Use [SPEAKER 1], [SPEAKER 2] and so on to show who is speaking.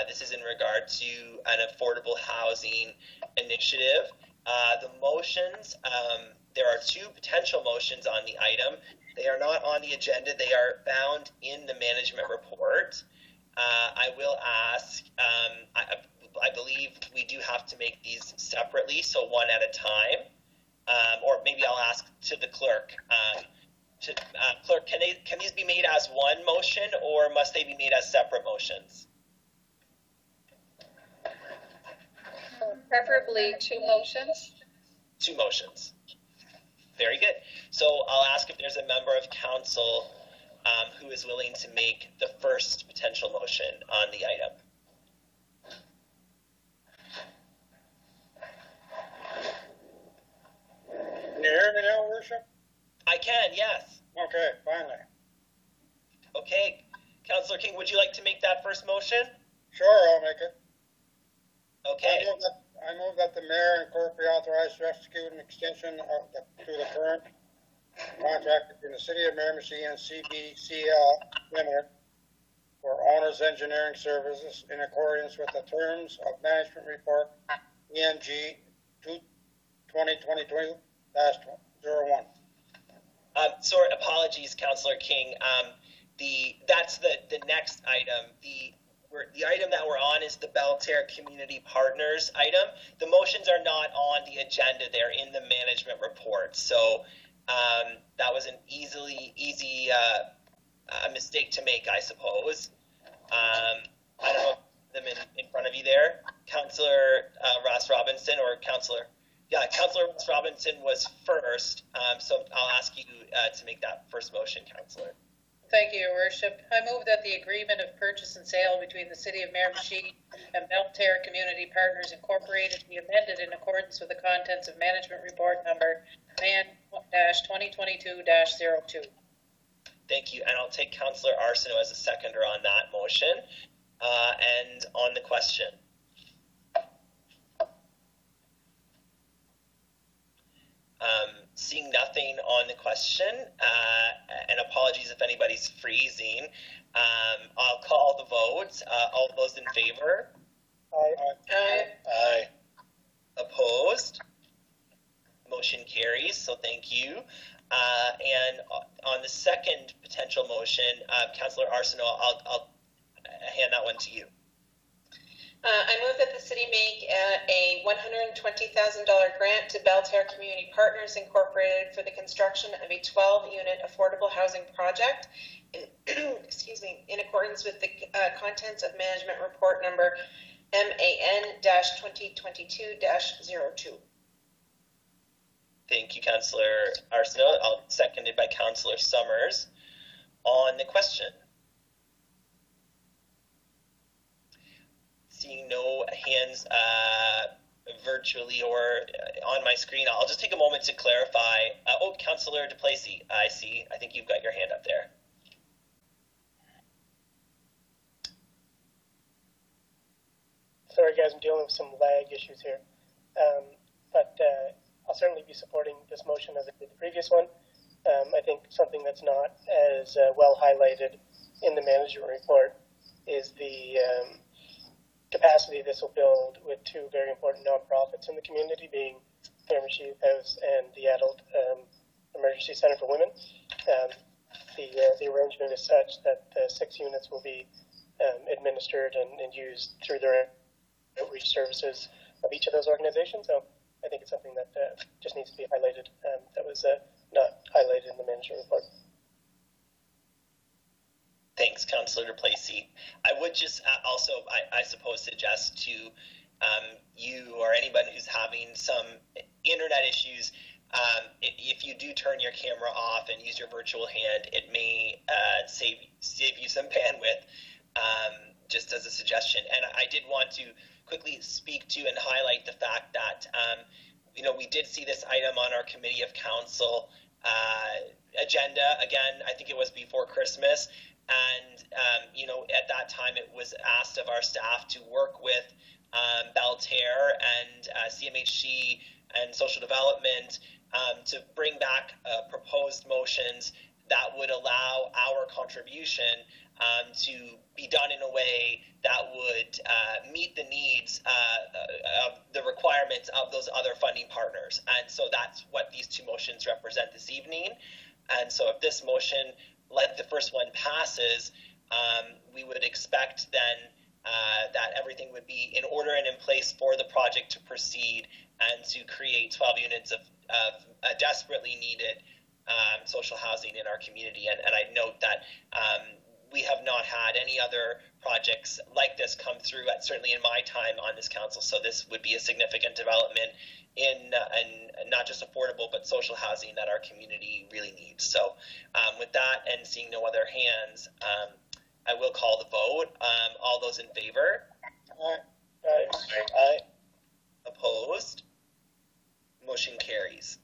[SPEAKER 1] This is in regard to an affordable housing initiative. The motions, there are two potential motions on the item. They are not on the agenda. They are found in the management report. I will ask, I believe we do have to make these separately, so one at a time. Or maybe I'll ask to the clerk. Clerk, can these be made as one motion, or must they be made as separate motions?
[SPEAKER 2] Preferably two motions.
[SPEAKER 1] Two motions. Very good. So I'll ask if there's a member of council who is willing to make the first potential motion on the item.
[SPEAKER 3] Can you hear me now, Worship?
[SPEAKER 1] I can, yes.
[SPEAKER 3] Okay, finally.
[SPEAKER 1] Okay. Councillor King, would you like to make that first motion?
[SPEAKER 3] Sure, I'll make it.
[SPEAKER 1] Okay.
[SPEAKER 3] I move that the mayor and clerk be authorized to execute an extension to the current contract between the City of Miramichi and CBCL Limited for owner's engineering services in accordance with the terms of management report ENG 2022-01.
[SPEAKER 1] Sorry, apologies, Councillor King. That's the next item. The item that we're on is the Belterre Community Partners item. The motions are not on the agenda. They're in the management report. So that was an easy mistake to make, I suppose. I don't know if them in front of you there. Councillor Ross Robinson or Councillor? Yeah, Councillor Ross Robinson was first. So I'll ask you to make that first motion, Councillor.
[SPEAKER 2] Thank you, Your Worship. I move that the agreement of purchase and sale between the City of Miramichi and Belterre Community Partners Incorporated be amended in accordance with the contents of Management Report number MAN-2022-02.
[SPEAKER 1] Thank you, and I'll take Councillor Arsenault as a seconder on that motion. And on the question. Seeing nothing on the question, and apologies if anybody's freezing, I'll call the vote. All those in favor?
[SPEAKER 3] Aye.
[SPEAKER 2] Aye.
[SPEAKER 1] Aye. Opposed? Motion carries, so thank you. And on the second potential motion, Councillor Arsenault, I'll hand that one to you.
[SPEAKER 4] I move that the city make a $120,000 grant to Belterre Community Partners Incorporated for the construction of a 12-unit affordable housing project excuse me, in accordance with the contents of Management Report number MAN-2022-02.
[SPEAKER 1] Thank you, Councillor Arsenault. Seconded by Councillor Summers. On the question. Seeing no hands virtually or on my screen, I'll just take a moment to clarify. Councillor Duplessis, I see. I think you've got your hand up there.
[SPEAKER 5] Sorry, guys, I'm dealing with some lag issues here. But I'll certainly be supporting this motion as I did the previous one. I think something that's not as well highlighted in the management report is the capacity this will build with two very important nonprofits in the community, being Miramichi Youth House and the Adult Emergency Center for Women. The arrangement is such that the 6 units will be administered and used through their outreach services of each of those organizations. So I think it's something that just needs to be highlighted. That was not highlighted in the management report.
[SPEAKER 1] Thanks, Councillor Duplessis. I would just also, I suppose, suggest to you or anybody who's having some internet issues, if you do turn your camera off and use your virtual hand, it may save you some bandwidth, just as a suggestion. And I did want to quickly speak to and highlight the fact that we did see this item on our Committee of Council agenda. Again, I think it was before Christmas. And, at that time it was asked of our staff to work with Belterre and CMHC and Social Development to bring back proposed motions that would allow our contribution to be done in a way that would meet the needs of the requirements of those other funding partners. And so that's what these two motions represent this evening. And so if this motion, like the first one, passes, we would expect then that everything would be in order and in place for the project to proceed and to create 12 units of desperately needed social housing in our community. And I note that we have not had any other projects like this come through, certainly in my time on this council. So this would be a significant development in not just affordable, but social housing that our community really needs. So with that, and seeing no other hands, I will call the vote. All those in favor?
[SPEAKER 3] Aye.
[SPEAKER 1] Opposed? Motion carries.